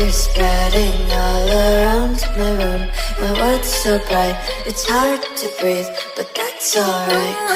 Fire spreading all around my room. My world's so bright, it's hard to breathe, but that's alright.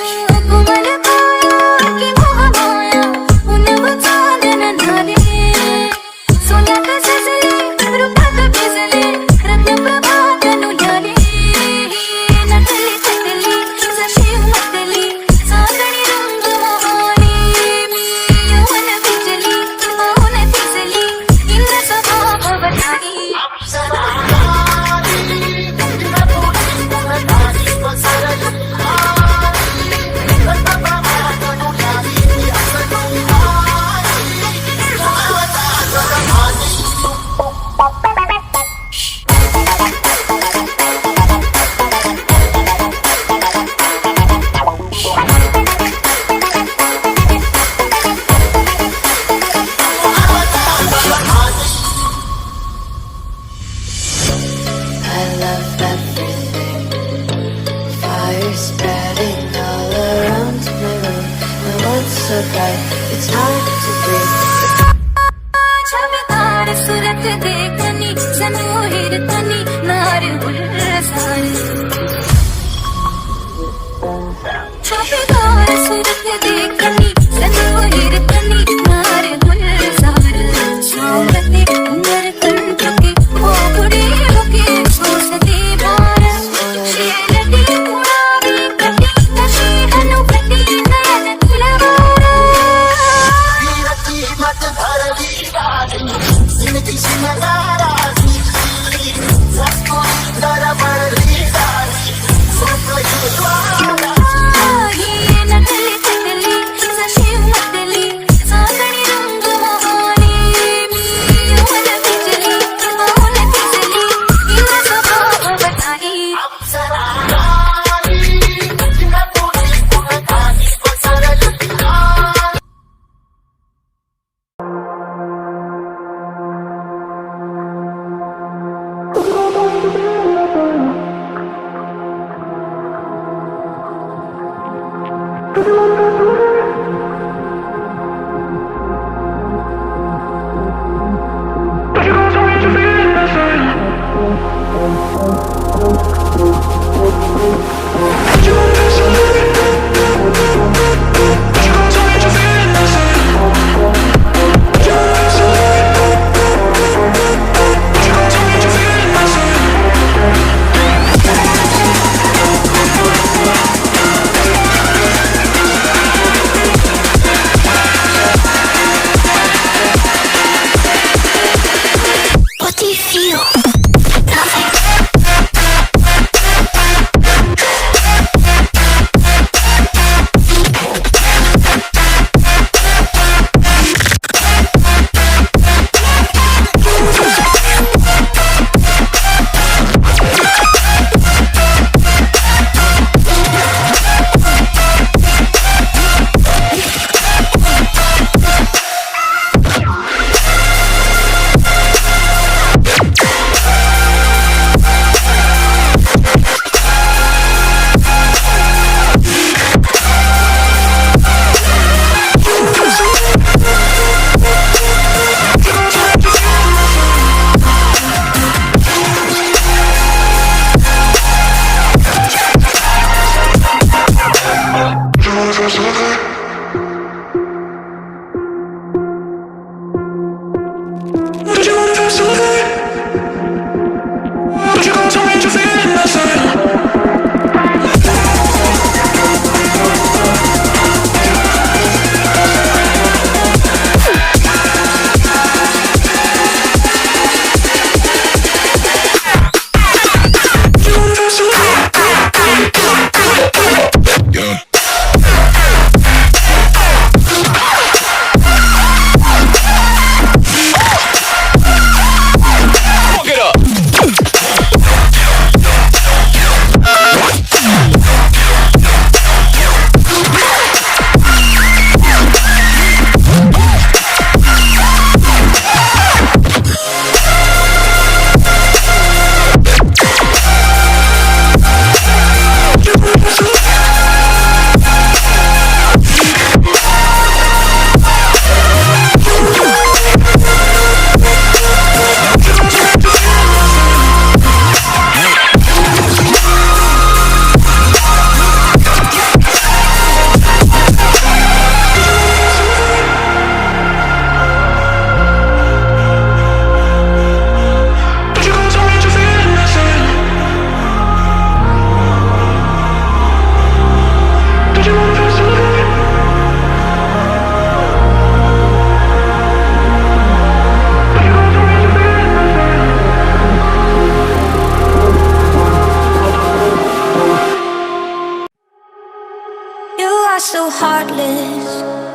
heartless,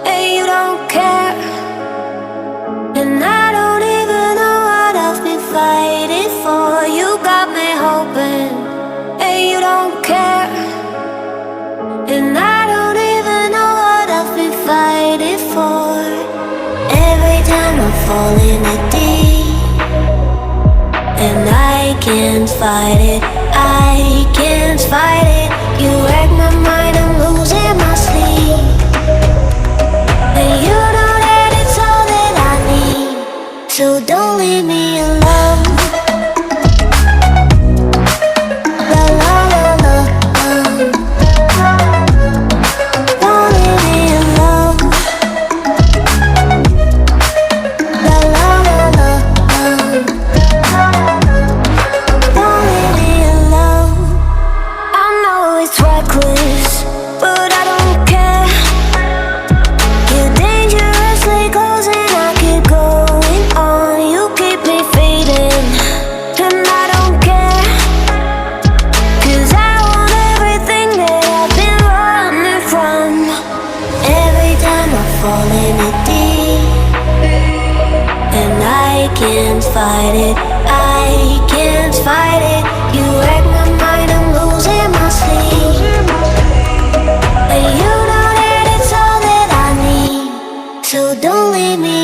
and you don't care. And I don't even know what I've been fighting for. You got me hoping, and you don't care. And I don't even know what I've been fighting for. Every time I fall in the deep, and I can't fight it, I can't fight it. You wreck my mind, I'm losing my sleep. And you know that it's all that I need, so don't leave me alone. La la la la, don't leave me alone. La la la la, don't leave me alone. I know it's reckless, but I don't care. You're dangerously close and I keep going on. You keep me fading, and I don't care. 'Cause I want everything that I've been running from. Every time I fall in it deep, and I can't fight it, I can't fight it. You wreck my mind, I'm losing my sleep. And you know that it's all that I need, so don't leave me